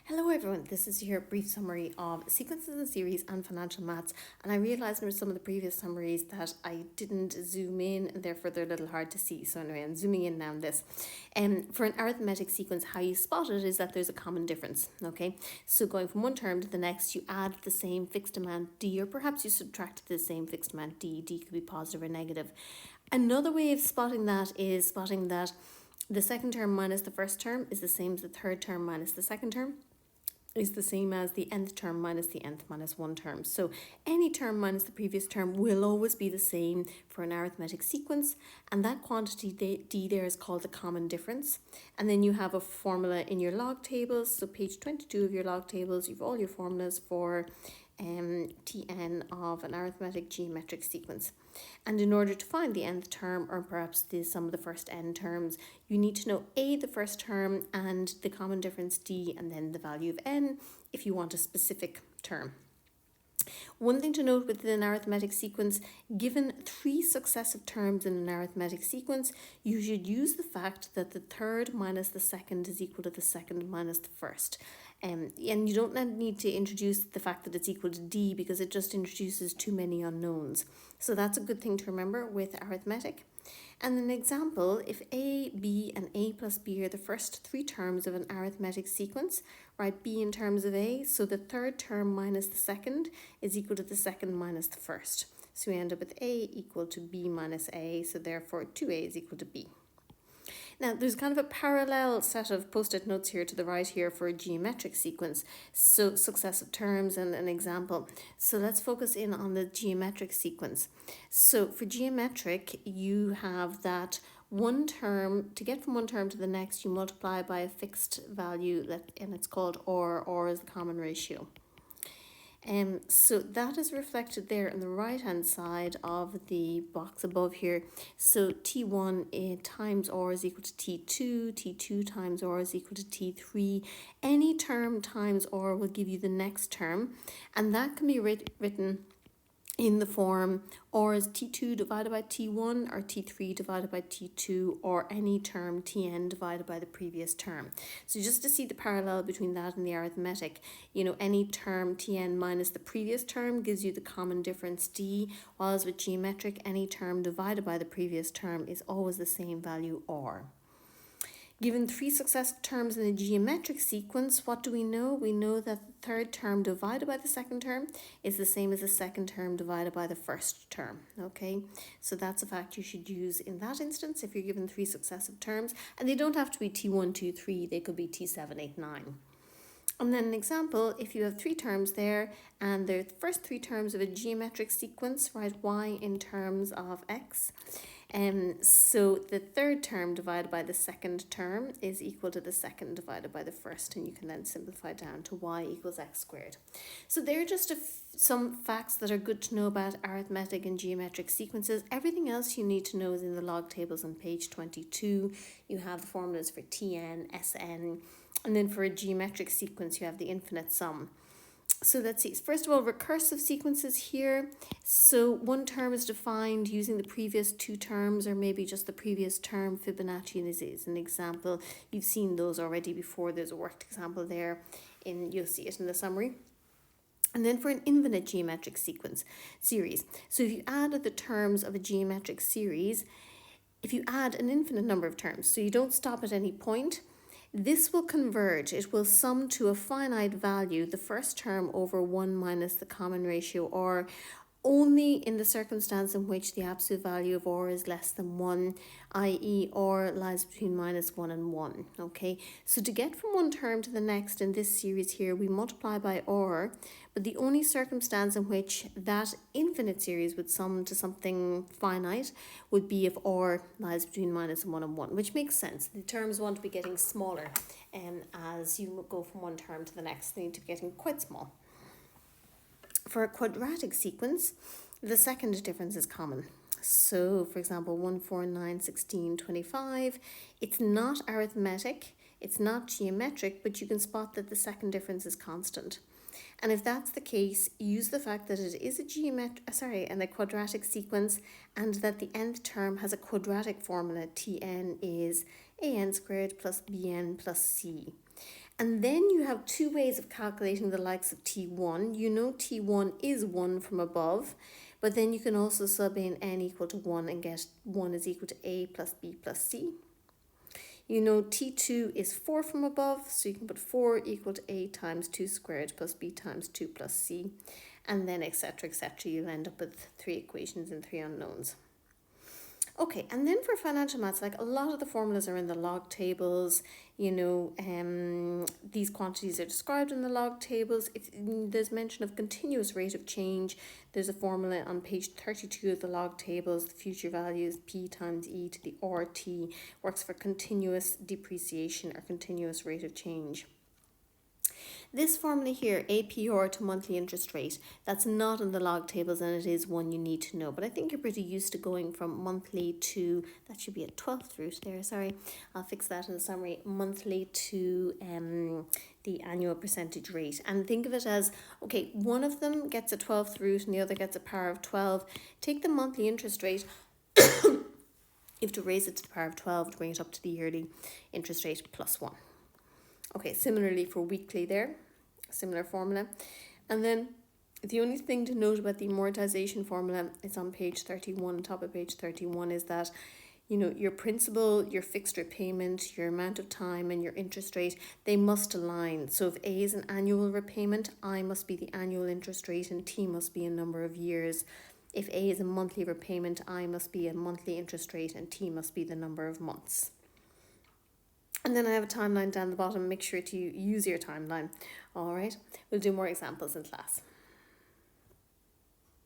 Hello everyone, this is your brief summary of sequences and series and financial maths, and I realised in some of the previous summaries that I didn't zoom in and therefore they're a little hard to see. So anyway, I'm zooming in now on this. For an arithmetic sequence, how you spot it is that there's a common difference, okay? So going from one term to the next, you add the same fixed amount d, or perhaps you subtract the same fixed amount d. D could be positive or negative. Another way of spotting that is spotting that the second term minus the first term is the same as the third term minus the second term, is the same as the nth term minus the nth minus one term. So any term minus the previous term will always be the same for an arithmetic sequence, and that quantity d there is called the common difference. And then you have a formula in your log tables. So page 22 of your log tables, you've all your formulas for Tn of an arithmetic geometric sequence. And in order to find the nth term, or perhaps the sum of the first n terms, you need to know a, the first term, and the common difference d, and then the value of n if you want a specific term. One thing to note with an arithmetic sequence, given three successive terms in an arithmetic sequence, you should use the fact that the third minus the second is equal to the second minus the first. And you don't need to introduce the fact that it's equal to d, because it just introduces too many unknowns. So that's a good thing to remember with arithmetic. And an example, if a, b, and a plus b are the first three terms of an arithmetic sequence, write b in terms of a, so the third term minus the second is equal to the second minus the first. So we end up with a equal to b minus a, so therefore 2a is equal to b. Now, there's kind of a parallel set of post-it notes here to the right here for a geometric sequence, so successive terms and an example. So let's focus in on the geometric sequence. So for geometric, you have that one term, to get from one term to the next, you multiply by a fixed value, and it's called or is the common ratio. So that is reflected there on the right hand side of the box above here. So T1 times R is equal to T2, T2 times R is equal to T3. Any term times R will give you the next term, and that can be written in the form or is T2 divided by T1 or T3 divided by T2, or any term Tn divided by the previous term. So just to see the parallel between that and the arithmetic, any term Tn minus the previous term gives you the common difference d, whilst with geometric, any term divided by the previous term is always the same value r. Given three successive terms in a geometric sequence, what do we know? We know that the third term divided by the second term is the same as the second term divided by the first term, okay? So that's a fact you should use in that instance if you're given three successive terms, and they don't have to be T1, 2, 3, they could be T7, 8, 9. And then an example, if you have three terms there, and they're the first three terms of a geometric sequence, write y in terms of x. So the third term divided by the second term is equal to the second divided by the first, and you can then simplify down to y equals x squared. So they're just some facts that are good to know about arithmetic and geometric sequences. Everything else you need to know is in the log tables on page 22. You have the formulas for Tn, Sn, and then for a geometric sequence you have the infinite sum. So let's see, first of all, recursive sequences here. So one term is defined using the previous two terms, or maybe just the previous term. Fibonacci is an example. You've seen those already before. There's a worked example there, you'll see it in the summary. And then for an infinite geometric series. So if you add the terms of a geometric series, if you add an infinite number of terms, so you don't stop at any point, this will converge. It will sum to a finite value, the first term over 1 minus the common ratio r, only in the circumstance in which the absolute value of r is less than 1, i.e. r lies between minus 1 and 1, okay? So to get from one term to the next in this series here, we multiply by r, but the only circumstance in which that infinite series would sum to something finite would be if r lies between minus 1 and 1, which makes sense. The terms want to be getting smaller, and as you go from one term to the next, they need to be getting quite small. For a quadratic sequence, the second difference is common. So, for example, 1, 4, 9, 16, 25, it's not arithmetic, it's not geometric, but you can spot that the second difference is constant. And if that's the case, use the fact that it is a quadratic sequence, and that the nth term has a quadratic formula. Tn is an squared plus bn plus c. And then you have two ways of calculating the likes of T1. You know T1 is 1 from above, but then you can also sub in n equal to 1 and get 1 is equal to a plus b plus c. You know T2 is 4 from above, so you can put 4 equal to a times 2 squared plus b times 2 plus c, and then etc. etc. You'll end up with 3 equations and 3 unknowns. Okay, and then for financial maths, like a lot of the formulas are in the log tables. These quantities are described in the log tables. If there's mention of continuous rate of change, there's a formula on page 32 of the log tables. The future value is P times E to the RT, works for continuous depreciation or continuous rate of change. This formula here, APR to monthly interest rate, that's not in the log tables and it is one you need to know. But I think you're pretty used to going from monthly to, that should be a 12th root there, sorry. I'll fix that in the summary, monthly to the annual percentage rate. And think of it as, okay, one of them gets a 12th root and the other gets a power of 12. Take the monthly interest rate. You have to raise it to the power of 12 to bring it up to the yearly interest rate plus 1. Okay, similarly for weekly there, similar formula. And then the only thing to note about the amortization formula is on page 31, top of page 31, is that, your principal, your fixed repayment, your amount of time and your interest rate, they must align. So if A is an annual repayment, I must be the annual interest rate and T must be a number of years. If A is a monthly repayment, I must be a monthly interest rate and T must be the number of months. And then I have a timeline down the bottom. Make sure to use your timeline. All right, we'll do more examples in class.